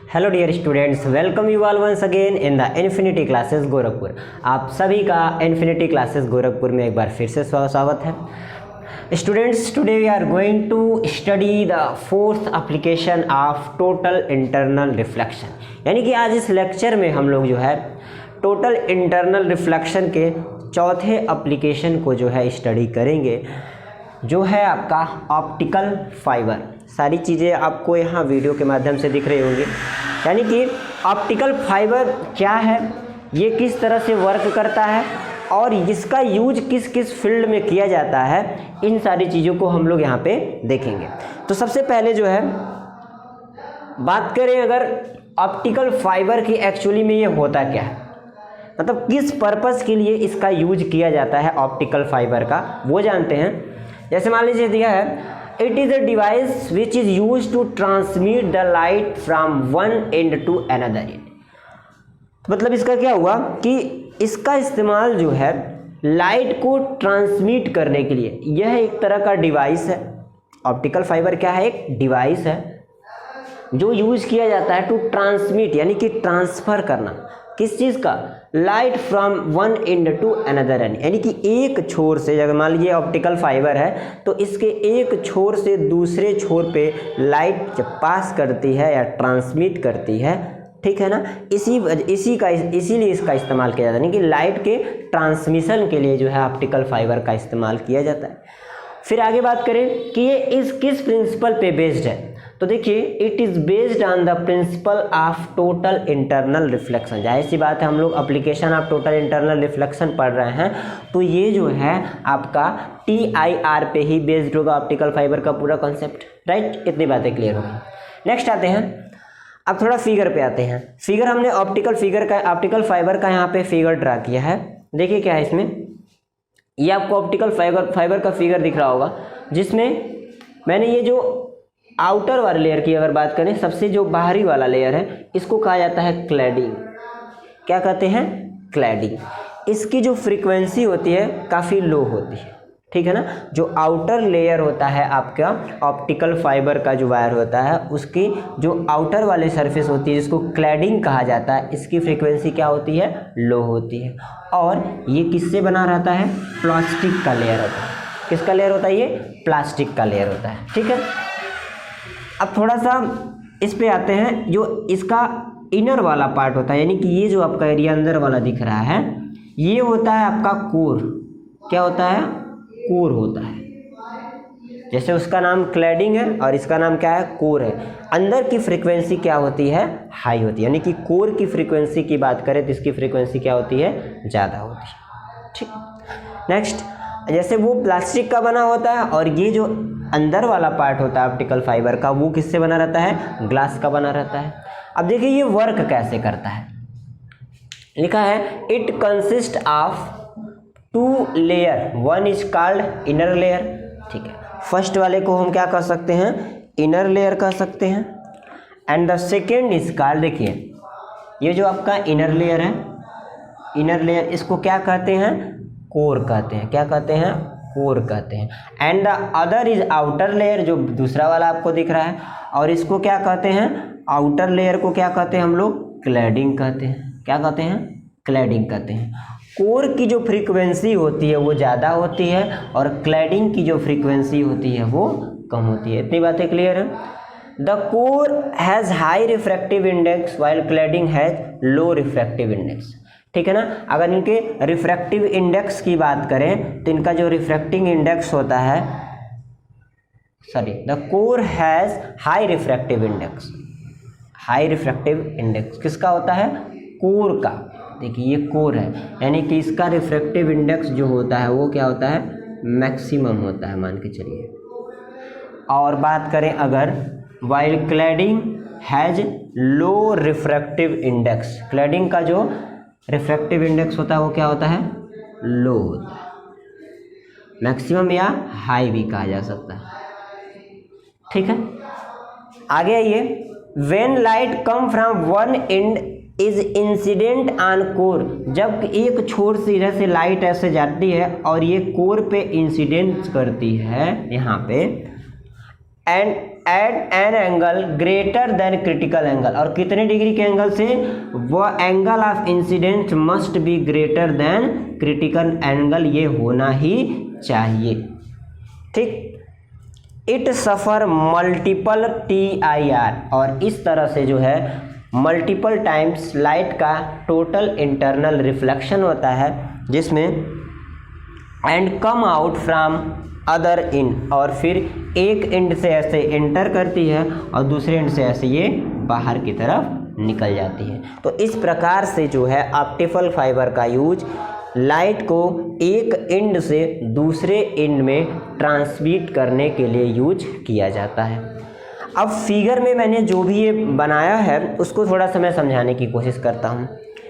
Hello dear students, welcome you all once again in the Infinity Classes Gorakhpur. आप सभी का infinity Classes Gorakhpur में एक बार फिर से स्वागत है। Students, today we are going to study the fourth application of total internal reflection. यानी कि आज इस लेक्चर में हम लोग जो है टोटल इंटरनल रिफ्लेक्शन के चौथे एप्लीकेशन को जो है स्टडी करेंगे, जो है आपका ऑप्टिकल फाइबर। सारी चीज़ें आपको यहाँ वीडियो के माध्यम से दिख रही होंगी। यानी कि ऑप्टिकल फाइबर क्या है, ये किस तरह से वर्क करता है और इसका यूज किस किस फील्ड में किया जाता है, इन सारी चीज़ों को हम लोग यहाँ पे देखेंगे। तो सबसे पहले जो है बात करें अगर ऑप्टिकल फाइबर की, एक्चुअली में ये होता क्या है, मतलब किस पर्पस के लिए इसका यूज किया जाता है ऑप्टिकल फाइबर का, वो जानते हैं। जैसे मान लीजिए दिया है, it is a device which is use to transmit the light from one end to another end. मतलब इसका क्या हुआ कि इसका इस्तेमाल जो है लाइट को ट्रांसमिट करने के लिए, यह एक तरह का डिवाइस है। ऑप्टिकल फाइबर क्या है, एक डिवाइस है जो यूज किया जाता है टू ट्रांसमिट, यानी कि ट्रांसफ़र करना। किस चीज़ का? Light from one end to another end. यानी कि एक छोर से, अगर मान लीजिए ऑप्टिकल फाइबर है तो इसके एक छोर से दूसरे छोर पे लाइट जब पास करती है या ट्रांसमिट करती है, ठीक है ना, इसीलिए इसका इस्तेमाल किया जाता है। यानी कि लाइट के ट्रांसमिशन के लिए जो है ऑप्टिकल फाइबर का इस्तेमाल किया जाता है। फिर आगे बात करें कि ये इस किस प्रिंसिपल पे बेस्ड है, तो देखिए it is based on the principle of total internal reflection. जाहिर सी बात है, हम लोग application of total internal reflection पढ़ रहे हैं, तो ये जो है आपका TIR पे ही बेस्ड होगा ऑप्टिकल फाइबर का पूरा कॉन्सेप्ट। राइट, इतनी बातें क्लियर हो गई। नेक्स्ट आते हैं, अब थोड़ा फिगर पे आते हैं। फिगर हमने ऑप्टिकल फाइबर का यहाँ पे फिगर ड्रा किया है। देखिए क्या है इसमें, ये आपको ऑप्टिकल फाइबर का फिगर दिख रहा होगा, जिसमें मैंने ये जो आउटर वाले लेयर की अगर बात करें, सबसे जो बाहरी वाला लेयर है, इसको कहा जाता है क्लैडिंग। क्या कहते हैं? क्लैडिंग। इसकी जो फ्रीक्वेंसी होती है काफ़ी लो होती है, ठीक है ना। जो आउटर लेयर होता है आपका ऑप्टिकल फाइबर का जो वायर होता है, उसकी जो आउटर वाले सरफेस होती है जिसको क्लैडिंग कहा जाता है, इसकी फ्रीक्वेंसी क्या होती है? लो होती है। और ये किससे बना रहता है? प्लास्टिक का लेयर होता है। किसका लेयर होता है? ये प्लास्टिक का लेयर होता है, ठीक है। अब थोड़ा सा इस पे आते हैं, जो इसका इनर वाला पार्ट होता है, यानी कि ये जो आपका एरिया अंदर वाला दिख रहा है, ये होता है आपका कोर। क्या होता है? कोर होता है। जैसे उसका नाम क्लैडिंग है और इसका नाम क्या है? कोर है। अंदर की फ्रीक्वेंसी क्या होती है? हाई होती है। यानी कि कोर की फ्रीक्वेंसी की बात करें तो इसकी फ्रीक्वेंसी क्या होती है? ज़्यादा होती है, ठीक। नेक्स्ट, जैसे वो प्लास्टिक का बना होता है और ये जो अंदर वाला पार्ट होता है ऑप्टिकल फाइबर का, वो किससे बना रहता है? ग्लास का बना रहता है। अब देखिए ये वर्क कैसे करता है। लिखा है it consist of two layer, one is called inner layer, ठीक है। फर्स्ट वाले को हम क्या कर सकते हैं? इनर लेयर कह सकते हैं। And the second is called, देखिए ये जो आपका इनर लेयर है, इनर लेयर, इसको क्या कहते हैं? कोर कहते हैं। क्या कहते हैं? कोर कहते हैं। And the other is outer layer, जो दूसरा वाला आपको दिख रहा है, और इसको क्या कहते हैं? आउटर लेयर को क्या कहते हैं हम लोग? क्लैडिंग कहते हैं। क्या कहते हैं? क्लैडिंग कहते हैं। कोर की जो फ्रीक्वेंसी होती है वो ज़्यादा होती है और क्लैडिंग की जो फ्रीक्वेंसी होती है वो कम होती है। इतनी बातें क्लियर है। The core has high refractive index while cladding has low refractive index, ठीक है ना। अगर इनके रिफ्रैक्टिव इंडेक्स की बात करें तो इनका जो रिफ्रैक्टिंग इंडेक्स होता है, the core has high refractive index. High refractive index किसका होता है? कोर का। देखिए ये कोर है, यानी कि इसका रिफ्रैक्टिव इंडेक्स जो होता है वो क्या होता है? मैक्सिमम होता है, मान के चलिए। और बात करें अगर while cladding has low refractive index, cladding का जो रिफ्रैक्टिव इंडेक्स होता है वो क्या होता है? लो होता है। मैक्सिमम या हाई भी कहा जा सकता है, ठीक है। आगे आइए, when light come from one and is incident on core, जब एक छोर से इधर से लाइट ऐसे जाती है और ये कोर पे इंसिडेंट करती है यहाँ पे, and at an angle greater than critical angle, और कितने डिग्री के एंगल से, वो angle of incidence must be greater than critical angle, ये होना ही चाहिए। ठीक, इट सफ़र मल्टीपल TIR, और इस तरह से जो है मल्टीपल टाइम्स लाइट का टोटल इंटरनल रिफ्लेक्शन होता है, जिसमें and come out from other and, और फिर एक एंड से ऐसे एंटर करती है और दूसरे एंड से ऐसे ये बाहर की तरफ निकल जाती है। तो इस प्रकार से जो है ऑप्टिकल फाइबर का यूज लाइट को एक एंड से दूसरे एंड में ट्रांसमिट करने के लिए यूज किया जाता है। अब फिगर में मैंने जो भी ये बनाया है उसको थोड़ा सा मैं समझाने की कोशिश करता हूँ,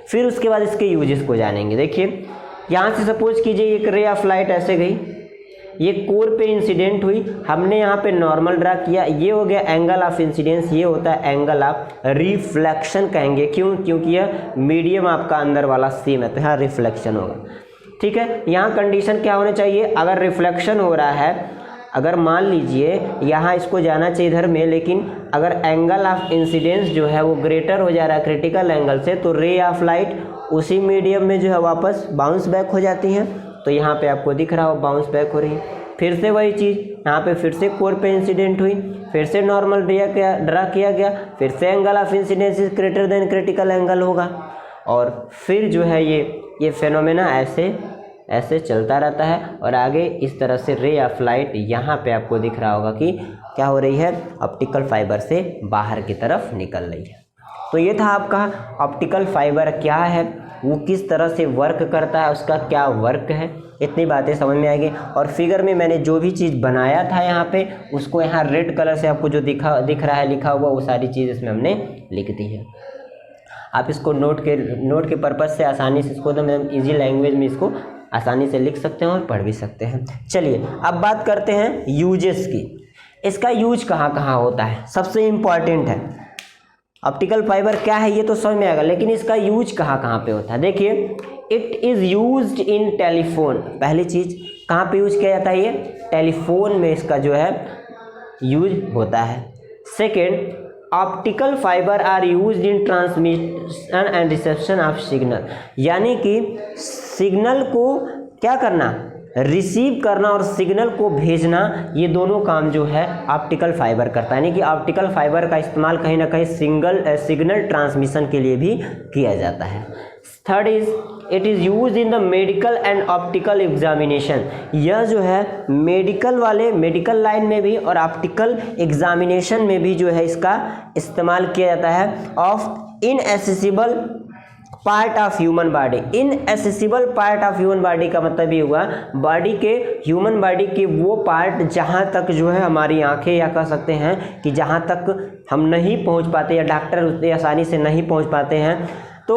फिर उसके बाद इसके यूजेस को जानेंगे। देखिए, यहाँ से सपोज कीजिए एक रे ऑफ लाइट ऐसे गई, ये कोर पे इंसिडेंट हुई, हमने यहाँ पे नॉर्मल ड्रा किया, ये हो गया एंगल ऑफ इंसिडेंस, ये होता है एंगल ऑफ रिफ्लेक्शन कहेंगे। क्यों? क्योंकि यह मीडियम आपका अंदर वाला सेम है, तो यहाँ रिफ्लेक्शन होगा। ठीक है, यहाँ कंडीशन क्या होनी चाहिए, अगर रिफ्लेक्शन हो रहा है, अगर मान लीजिए यहाँ इसको जाना चाहिए इधर में, लेकिन अगर एंगल ऑफ इंसिडेंस जो है वो ग्रेटर हो जा रहा है क्रिटिकल एंगल से, तो रे ऑफ लाइट उसी मीडियम में जो है वापस बाउंस बैक हो जाती हैं। तो यहाँ पे आपको दिख रहा हो बाउंस बैक हो रही है। फिर से वही चीज़, यहाँ पे फिर से कोर पे इंसिडेंट हुई, फिर से नॉर्मल ड्रा किया गया, फिर से angle of incidence is greater than critical angle होगा, और फिर जो है ये फेनोमेना ऐसे चलता रहता है, और आगे इस तरह से रे ऑफ लाइट यहाँ पे आपको दिख रहा होगा कि क्या हो रही है, ऑप्टिकल फाइबर से बाहर की तरफ निकल रही है। तो ये था आपका ऑप्टिकल फाइबर क्या है, वो किस तरह से वर्क करता है, उसका क्या वर्क है, इतनी बातें समझ में आएगी। और फिगर में मैंने जो भी चीज़ बनाया था यहाँ पे, उसको यहाँ रेड कलर से आपको जो दिख रहा है लिखा हुआ, वो सारी चीज़ इसमें हमने लिख दी है। आप इसको नोट के पर्पज़ से आसानी से इसको एकदम ईजी लैंग्वेज में इसको आसानी से लिख सकते हैं और पढ़ भी सकते हैं। चलिए अब बात करते हैं यूजेस की। इसका यूज कहाँ कहाँ होता है, सबसे इम्पॉर्टेंट है। ऑप्टिकल फाइबर क्या है ये तो समझ में आएगा, लेकिन इसका यूज कहाँ कहाँ पे होता है। देखिए, it is used in telephone, पहली चीज़ कहाँ पे यूज किया जाता है, ये टेलीफोन में इसका जो है यूज होता है। Second, optical fibre are used in transmission and reception of signal, यानी कि सिग्नल को क्या करना, रिसीव करना और सिग्नल को भेजना, ये दोनों काम जो है ऑप्टिकल फाइबर करता है। यानी कि ऑप्टिकल फाइबर का इस्तेमाल कहीं ना कहीं सिग्नल ट्रांसमिशन के लिए भी किया जाता है। Third is it is use in the medical and optical examination, यह जो है मेडिकल लाइन में भी और ऑप्टिकल एग्जामिनेशन में भी जो है इसका इस्तेमाल किया जाता है। Of इनएसेसिबल part of human body, इनएसेसिबल part of human body का मतलब ये हुआ बॉडी के, ह्यूमन बॉडी के वो पार्ट जहाँ तक जो है हमारी आंखें, या कह सकते हैं कि जहाँ तक हम नहीं पहुँच पाते या डॉक्टर उतनी आसानी से नहीं पहुँच पाते हैं, तो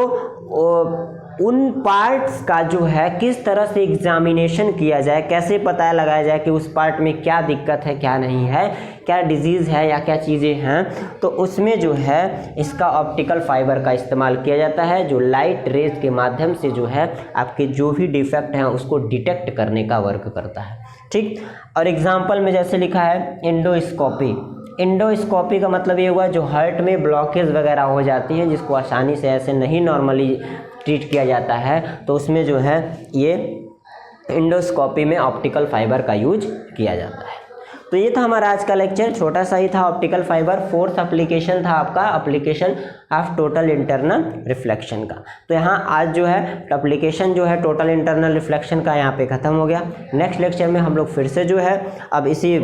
उन पार्ट्स का जो है किस तरह से एग्जामिनेशन किया जाए, कैसे पता लगाया जाए कि उस पार्ट में क्या दिक्कत है, क्या नहीं है, क्या डिजीज़ है या क्या चीज़ें हैं, तो उसमें जो है इसका ऑप्टिकल फाइबर का इस्तेमाल किया जाता है, जो लाइट रेज के माध्यम से जो है आपके जो भी डिफेक्ट हैं उसको डिटेक्ट करने का वर्क करता है। ठीक, और एग्जाम्पल में जैसे लिखा है एंडोस्कोपी, एंडोस्कोपी का मतलब ये हुआ जो हार्ट में ब्लॉकेज वगैरह हो जाती हैं, जिसको आसानी से ऐसे नहीं नॉर्मली ट्रीट किया जाता है, तो उसमें जो है ये एंडोस्कोपी में ऑप्टिकल फाइबर का यूज किया जाता है। तो ये था हमारा आज का लेक्चर, छोटा सा ही था ऑप्टिकल फाइबर। फोर्थ एप्लीकेशन था आपका application of total internal reflection का। तो यहाँ आज जो है एप्लीकेशन जो है टोटल इंटरनल रिफ्लेक्शन का यहाँ पे ख़त्म हो गया। नेक्स्ट लेक्चर में हम लोग फिर से जो है अब इसी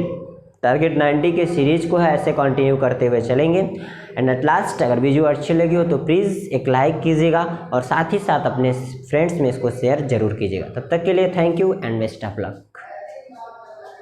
टारगेट 90 के सीरीज़ को है ऐसे कंटिन्यू करते हुए चलेंगे। एंड एट लास्ट अगर वीडियो अच्छी लगी हो तो प्लीज़ एक लाइक कीजिएगा और साथ ही साथ अपने फ्रेंड्स में इसको शेयर जरूर कीजिएगा। तब तक के लिए thank you and best of luck.